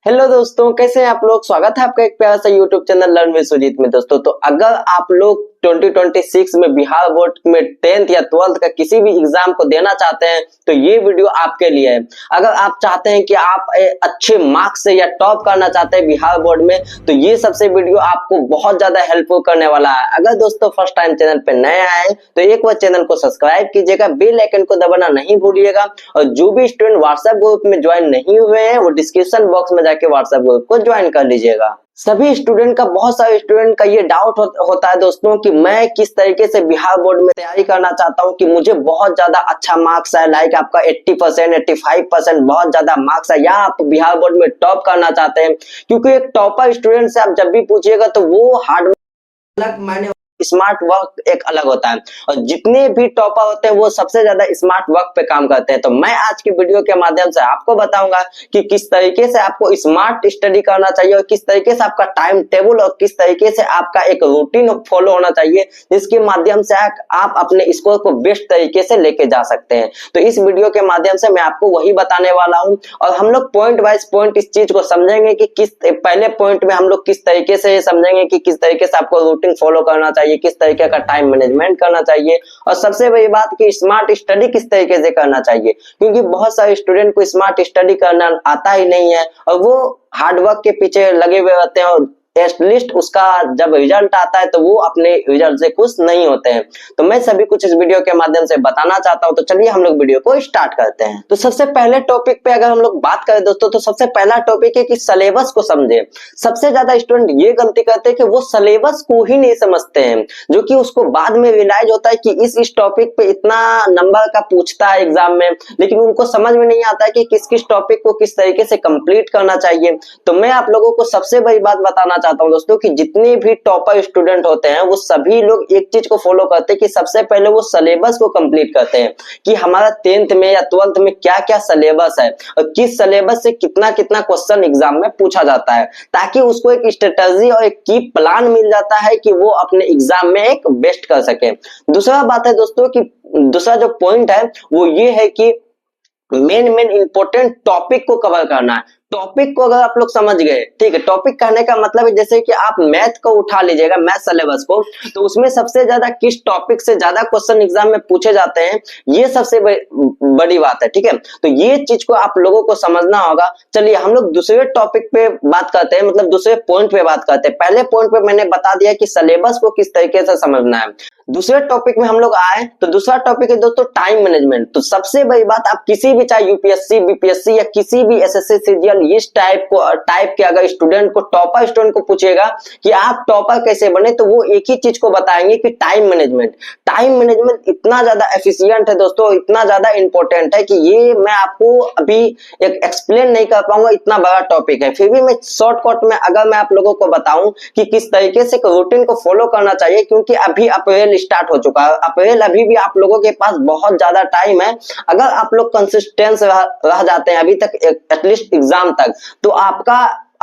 Hello दोस्तों, कैसे हैं आप लोग। स्वागत है आपका एक प्यारा सा YouTube channel learn with Sujeet में। दोस्तों तो अगर आप लोग 2026 में बिहार बोर्ड में 10th या 12th का किसी भी एग्जाम को देना चाहते हैं तो ये वीडियो आपके लिए है। अगर आप चाहते हैं कि आप अच्छे मार्क्स से या टॉप करना चाहते हैं बिहार बोर्ड में तो ये सबसे वीडियो आपको बहुत ज्यादा हेल्पफुल करने वाला है। अगर दोस्तों फर्स्ट टाइम चैनल पे नए आए तो एक बार चैनल को सब्सक्राइब कीजिएगा, बेल आइकन को दबाना नहीं भूलिएगा और जो भी स्टूडेंट व्हाट्सएप ग्रुप में ज्वाइन नहीं हुए हैं वो डिस्क्रिप्शन बॉक्स में जाके व्हाट्सएप ग्रुप को ज्वाइन कर लीजिएगा। सभी स्टूडेंट का बहुत सारे स्टूडेंट का ये डाउट होता है दोस्तों कि मैं किस तरीके से बिहार बोर्ड में तैयारी करना चाहता हूं कि मुझे बहुत ज्यादा अच्छा मार्क्स है, लाइक आपका 80% 85% बहुत ज्यादा मार्क्स है, या आप बिहार बोर्ड में टॉप करना चाहते हैं। क्योंकि एक टॉपर स्टूडेंट से आप जब भी पूछिएगा तो वो हार्ड अलग मायने स्मार्ट वर्क एक अलग होता है और जितने भी टॉपर होते हैं वो सबसे ज्यादा स्मार्ट वर्क पे काम करते हैं। तो मैं आज की वीडियो के माध्यम से आपको बताऊंगा कि किस तरीके से आपको स्मार्ट स्टडी करना चाहिए और किस तरीके से आपका टाइम टेबल और किस तरीके से आपका एक रूटीन फॉलो होना चाहिए जिसके माध्यम से आप अपने स्कोर को बेस्ट तरीके से लेके जा सकते हैं। तो इस वीडियो के माध्यम से मैं आपको वही बताने वाला हूं और हम लोग पॉइंट वाइज पॉइंट इस चीज को समझेंगे कि किस पहले पॉइंट में हम लोग किस तरीके से समझेंगे कि किस तरीके से आपको रूटीन फॉलो करना चाहिए, किस तरीके का टाइम मैनेजमेंट करना चाहिए और सबसे बड़ी बात कि स्मार्ट स्टडी किस तरीके से करना चाहिए। क्योंकि बहुत सारे स्टूडेंट को स्मार्ट स्टडी करना आता ही नहीं है और वो हार्डवर्क के पीछे लगे हुए रहते हैं और एटलीस्ट उसका जब रिजल्ट आता है तो वो अपने रिजल्ट से खुश नहीं होते हैं। तो मैं सभी कुछ इस वीडियो के माध्यम से बताना चाहता हूं। तो चलिए हम लोग वीडियो को स्टार्ट करते हैं। तो सबसे पहले टॉपिक पे अगर हम लोग बात करें दोस्तों तो सबसे पहला टॉपिक है कि सिलेबस को समझे। सबसे ज्यादा स्टूडेंट ये गलती करते हैं कि वो सिलेबस को ही नहीं समझते हैं, जो कि उसको बाद में रियलाइज होता है कि इस टॉपिक पे इतना नंबर का पूछता है एग्जाम में, लेकिन उनको समझ में नहीं आता है कि किस किस टॉपिक को किस तरीके से कंप्लीट करना चाहिए। तो मैं आप लोगों को सबसे बड़ी बात बताना चाहता हूं दोस्तों कि जितने भी टॉपर स्टूडेंट होते हैं वो सभी लोग एक चीज को फॉलो करते हैं कि सबसे पहले वो सिलेबस को कंप्लीट करते हैं कि हमारा 10th में या 12th में क्या क्या सिलेबस है और किस सिलेबस से कितना कितना क्वेश्चन एग्जाम में पूछा जाता है, ताकि उसको एक स्ट्रेटजी और एक की प्लान मिल जाता है कि वो अपने एग्जाम में एक बेस्ट कर सके। दूसरा बात है दोस्तों कि दूसरा जो पॉइंट है वो ये है कि मेन इंपॉर्टेंट टॉपिक को कवर करना है। टॉपिक को अगर आप लोग समझ गए, ठीक है, टॉपिक कहने का मतलब है जैसे कि आप मैथ को उठा लीजिएगा, मैथ सिलेबस को, तो उसमें सबसे ज्यादा किस टॉपिक से ज्यादा क्वेश्चन एग्जाम में पूछे जाते हैं ये सबसे बड़ी बात है। ठीक है, तो ये चीज को आप लोगों को समझना होगा। चलिए हम लोग दूसरे टॉपिक पे बात करते हैं, मतलब दूसरे पॉइंट पे बात करते हैं। पहले पॉइंट पे मैंने बता दिया कि सिलेबस को किस तरीके से समझना है। दूसरे टॉपिक में हम लोग आए तो दूसरा टॉपिक है दोस्तों टाइम मैनेजमेंट। तो सबसे बड़ी बात, आप किसी भी चाहे यूपीएससी बीपीएससी या किसी भी एसएससी सीजीएल इस टाइप के अगर स्टूडेंट को टॉपर स्टूडेंट को पूछेगा कि आप टॉपर कैसे बने तो वो एक ही चीज को बताएंगे कि टाइम मैनेजमेंट। टाइम मैनेजमेंट इतना ज्यादा एफिशिएंट है दोस्तों, इतना ज्यादा इंपॉर्टेंट है कि ये मैं आपको अभी एक एक्सप्लेन नहीं कर पाऊंगा, इतना बड़ा टॉपिक है। फिर भी मैं शॉर्टकट में अगर मैं आप लोगों को बताऊं कि किस तरीके से रूटीन को फॉलो करना चाहिए, क्योंकि अभी अप्रैल स्टार्ट हो चुका है, अप्रैल अभी भी आप लोगों के पास बहुत ज्यादा टाइम है। अगर आप लोग कंसिस्टेंस रह जाते हैं अभी तक एटलीस्ट एग्जाम तक तो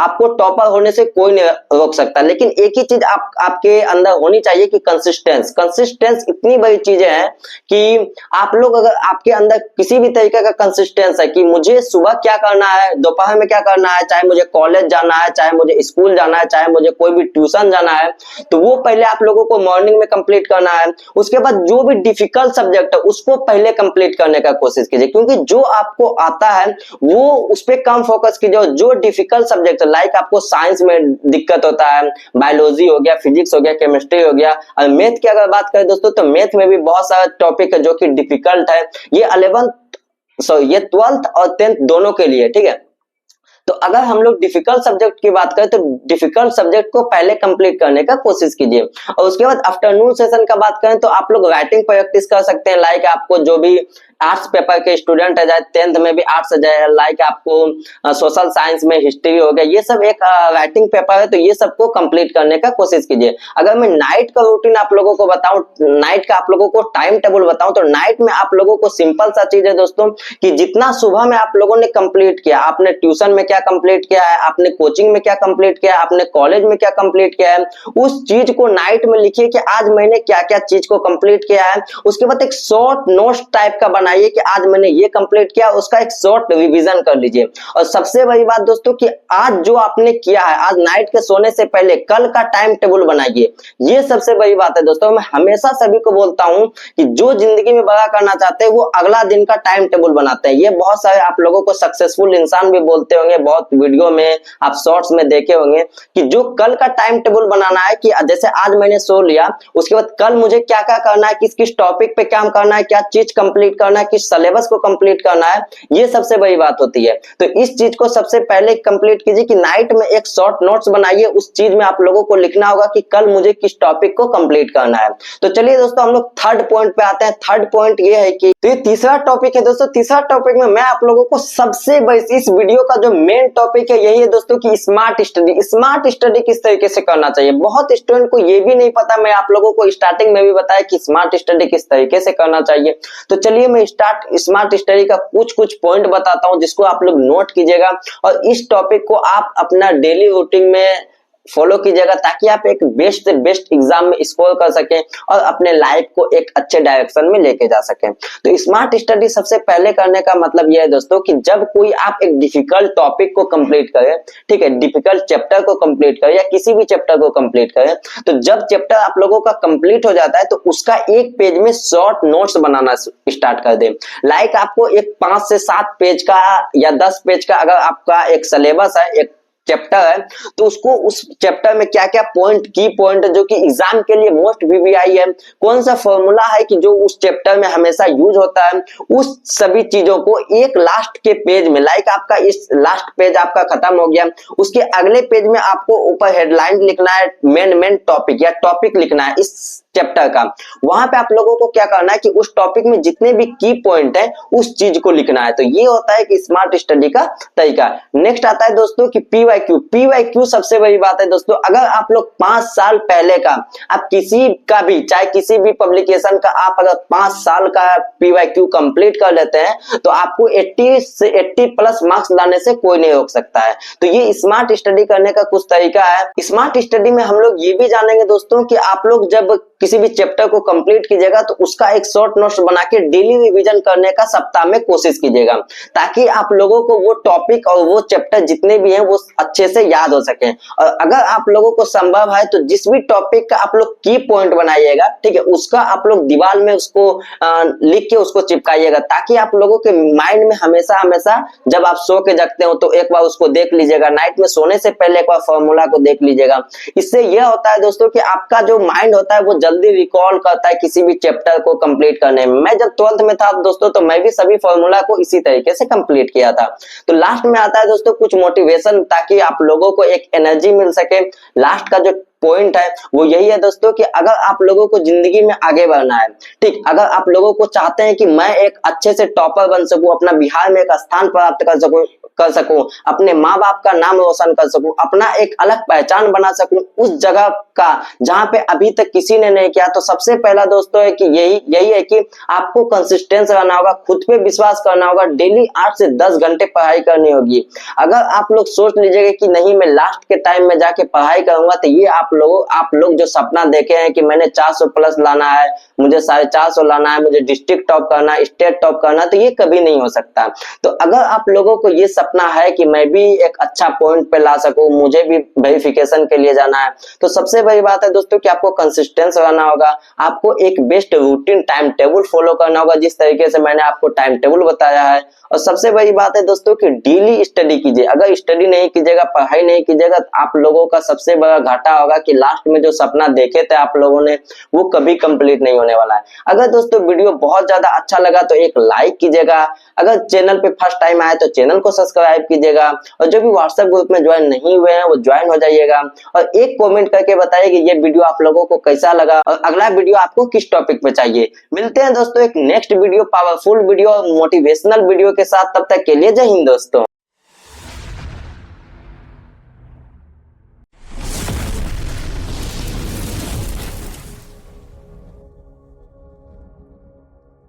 आपको टॉपर होने से कोई नहीं रोक सकता। लेकिन एक ही चीज आपके अंदर होनी चाहिए कि कंसिस्टेंस इतनी बड़ी चीज है कि आप लोग अगर आपके अंदर किसी भी तरीके का कंसिस्टेंस है कि मुझे सुबह क्या करना है, दोपहर में क्या करना है, चाहे मुझे कॉलेज जाना है, चाहे मुझे स्कूल जाना है, चाहे मुझे कोई भी ट्यूशन जाना है, तो वो पहले आप लोगों को मॉर्निंग में कंप्लीट करना है। उसके बाद जो भी डिफिकल्ट सब्जेक्ट है उसको पहले कंप्लीट करने का कोशिश कीजिए, क्योंकि जो आपको आता है वो उस पर कम फोकस कीजिए। जो डिफिकल्ट सब्जेक्ट लाइक आपको साइंस में दिक्कत होता है, बायोलॉजी हो गया, फिजिक्स हो गया, केमिस्ट्री हो गया, और मैथ की अगर बात करें दोस्तों तो मैथ में भी बहुत सारा टॉपिक है जो कि डिफिकल्ट है। ये 12th और 10th दोनों के लिए, ठीक है। तो अगर हम लोग डिफिकल्ट सब्जेक्ट की बात करें तो डिफिकल्ट सब्जेक्ट को पहले कंप्लीट करने का कोशिश कीजिए और उसके बाद आफ्टरनून सेशन का बात करें तो आप लोग राइटिंग प्रैक्टिस कर सकते हैं। लाइक आपको जो भी आर्ट्स पेपर के स्टूडेंट है, चाहे 10th में भी आर्ट्स है, जाए लाइक आपको सोशल साइंस में हिस्ट्री हो गया, ये सब एक राइटिंग पेपर है, तो ये सबको कंप्लीट करने का कोशिश कीजिए। अगर मैं नाइट का रूटीन आप लोगों को बताऊं, नाइट का आप लोगों को टाइम टेबल बताऊं, तो नाइट में आप लोगों को सिंपल सा चीज है दोस्तों कि जितना सुबह में आप लोगों ने कंप्लीट किया, आपने ट्यूशन में क्या क्या कंप्लीट किया है, आपने कोचिंग में क्या कंप्लीट किया है, आपने कॉलेज में क्या कंप्लीट किया है, उस चीज को नाइट में लिखिए कि आज मैंने क्या क्या चीज को कंप्लीट किया है। उसके बाद एक शॉर्ट नोट्स टाइप का बनाइए कि आज मैंने ये कंप्लीट किया, उसका एक शॉर्ट रिवीजन कर लीजिए। और सबसे बड़ी बात दोस्तों कि आज जो आपने किया है, आज नाइट के सोने से पहले कल का टाइम टेबल बनाइए। ये सबसे बड़ी बात है दोस्तों। मैं हमेशा सभी को बोलता हूं कि जो जिंदगी में बड़ा करना चाहते हैं वो अगला दिन का टाइम टेबल बनाते हैं। ये बहुत सारे आप लोगों को सक्सेसफुल इंसान भी बोलते होंगे, बहुत वीडियो में आप शॉर्ट्स में देखे होंगे कि जो कल का टाइम टेबल बनाना है कि जैसे आज मैंने सो लिया, उसके बाद कल मुझे क्या क्या करना है, किस किस टॉपिक पे काम करना है, क्या चीज कंप्लीट करना है, किस सिलेबस को कंप्लीट करना है, ये सबसे बड़ी बात होती है। तो इस चीज को सबसे पहले कंप्लीट कीजिए कि नाइट में एक शॉर्ट नोट्स बनाइए। उस चीज में आप लोगों को लिखना होगा कि कल मुझे किस टॉपिक को कंप्लीट करना है। तो चलिए दोस्तों हम लोग थर्ड पॉइंट पे आते हैं। थर्ड पॉइंट ये है कि तो ये तीसरा टॉपिक है दोस्तों। तीसरा टॉपिक में मैं आप लोगों को सबसे बड़ी, इस वीडियो का जो मेन टॉपिक है यही है दोस्तों कि स्मार्ट स्टडी। स्मार्ट स्टडी किस तरीके से करना चाहिए। बहुत स्टूडेंट को ये भी नहीं पता। मैं आप लोगों को स्टार्टिंग में भी बताया कि स्मार्ट स्टडी किस तरीके से करना चाहिए। तो चलिए मैं स्मार्ट स्टडी का कुछ कुछ पॉइंट बताता हूं जिसको आप लोग नोट कीजिएगा और इस टॉपिक को आप अपना डेली रूटीन में फॉलो कीजिएगा ताकि आप एक बेस्ट से बेस्ट एग्जाम में स्कोर कर सकें और अपने लाइफ को एक अच्छे डायरेक्शन में लेके जा सकें। तो स्मार्ट स्टडी सबसे पहले करने का मतलब यह है दोस्तों कि जब कोई आप एक डिफिकल्ट टॉपिक को कंप्लीट करें, ठीक है, डिफिकल्ट चैप्टर को कंप्लीट करें या किसी भी चैप्टर को कंप्लीट करें, तो जब चैप्टर आप लोगों का कंप्लीट हो जाता है तो उसका एक पेज में शॉर्ट नोट्स बनाना स्टार्ट कर दें। लाइक आपको एक 5 से 7 पेज का या 10 पेज का अगर आपका एक सिलेबस है, एक चैप्टर है, तो उसको उस चैप्टर में क्या क्या पॉइंट, की पॉइंट जो कि एग्जाम के लिए मोस्ट वीवीआई है, कौन सा फॉर्मूला है कि जो उस चैप्टर में हमेशा यूज होता है, उस सभी चीजों को एक लास्ट के पेज में, लाइक आपका इस लास्ट पेज आपका खत्म हो गया, उसके अगले पेज में आपको ऊपर हेडलाइन लिखना है, मेन टॉपिक या टॉपिक लिखना है इस चैप्टर का। वहां पे आप लोगों को क्या करना है कि उस टॉपिक में जितने भी की पॉइंट है उस चीज को लिखना है। तो ये होता है कि स्मार्ट स्टडी का तरीका। नेक्स्ट आता है दोस्तों कि पीवाईक्यू। पीवाईक्यू सबसे बड़ी बात है दोस्तों। अगर आप लोग 5 साल पहले का, आप किसी का भी, चाहे किसी भी पब्लिकेशन का, आप अगर 5 साल का पीवाईक्यू कंप्लीट कर लेते हैं तो आपको 80 से 80 प्लस मार्क्स लाने से कोई नहीं रोक सकता है। तो ये स्मार्ट स्टडी करने का कुछ तरीका है। स्मार्ट स्टडी में हम लोग ये भी जानेंगे दोस्तों कि आप लोग जब किसी भी चैप्टर को कंप्लीट कीजिएगा तो उसका एक शॉर्ट नोट्स बना के डेली रिवीजन करने का सप्ताह में कोशिश कीजिएगा ताकि आप लोगों को वो टॉपिक और वो चैप्टर जितने भी हैं वो अच्छे से याद हो सके। और अगर आप लोगों को संभव है तो जिस भी टॉपिक का आप लोग की पॉइंट बनाइएगा, ठीक है, उसका आप लोग दीवार में उसको लिख के उसको चिपकाइएगा ताकि आप लोगों के माइंड में हमेशा हमेशा जब आप सो के जगते हो तो एक बार उसको देख लीजिएगा। नाइट में सोने से पहले एक बार फॉर्मूला को देख लीजिएगा। इससे यह होता है दोस्तों कि आपका जो माइंड होता है वो जल्दी रिकॉल करता है किसी भी चैप्टर को कंप्लीट करने में। मैं जब 12th में था दोस्तों तो मैं भी सभी फॉर्मूला को इसी तरीके से कंप्लीट किया था। तो लास्ट में आता है दोस्तों कुछ मोटिवेशन ताकि आप लोगों को एक एनर्जी मिल सके। लास्ट का जो पॉइंट है वो यही है दोस्तों कि अगर आप लोगों को जिंदगी में आगे बढ़ना है, ठीक, अगर आप लोगों को चाहते हैं कि मैं एक अच्छे से टॉपर बन सकूं, अपना बिहार में एक स्थान प्राप्त कर सकूं, अपने माँ बाप का नाम रोशन कर सकूं, अपना एक अलग पहचान बना सकूं उस जगह का जहां पे अभी तक किसी ने नहीं किया, तो सबसे पहला दोस्तों है कि यही है कि आपको कंसिस्टेंस रहना होगा, खुद पे विश्वास करना होगा, डेली 8 से 10 घंटे पढ़ाई करनी होगी। अगर आप लोग सोच लीजिएगा कि नहीं मैं लास्ट के टाइम में जाके पढ़ाई करूंगा, तो ये आप लोग जो सपना देखे हैं कि मैंने 400 प्लस लाना है, मुझे 450 लाना है, मुझे डिस्ट्रिक्ट टॉप करना है, स्टेट टॉप करना है, तो ये कभी नहीं हो सकता। तो अगर आप लोगों को ये सपना है कि मैं भी एक अच्छा पॉइंट पे ला सकूं, मुझे भी वेरिफिकेशन के लिए जाना है, तो सबसे बड़ी बात है दोस्तों कि आपको कंसिस्टेंस रहना होगा, आपको एक best routine time table follow करना होगा जिस तरीके से मैंने आपको टाइम टेबल बताया है। और सबसे बड़ी बात है दोस्तों कि डेली स्टडी कीजिए। अगर स्टडी नहीं कीजिएगा, पढ़ाई नहीं कीजिएगा, तो आप लोगों का सबसे बड़ा घाटा होगा कि लास्ट में जो सपना देखे थे आप लोगों ने वो कभी कंप्लीट नहीं होने वाला है। अगर दोस्तों वीडियो बहुत ज्यादा अच्छा लगा तो एक लाइक कीजिएगा, अगर चैनल पे फर्स्ट टाइम आए तो चैनल को सब्सक्राइब कीजिएगा, और जो भी व्हाट्सएप ग्रुप में ज्वाइन नहीं हुए हैं वो ज्वाइन हो जाइएगा, और एक कमेंट करके बताइए कि ये वीडियो आप लोगों को कैसा लगा और अगला वीडियो आपको किस टॉपिक पे चाहिए। मिलते हैं दोस्तों एक next video, powerful video, motivational video के साथ। तब तक के लिए जय हिंद दोस्तों।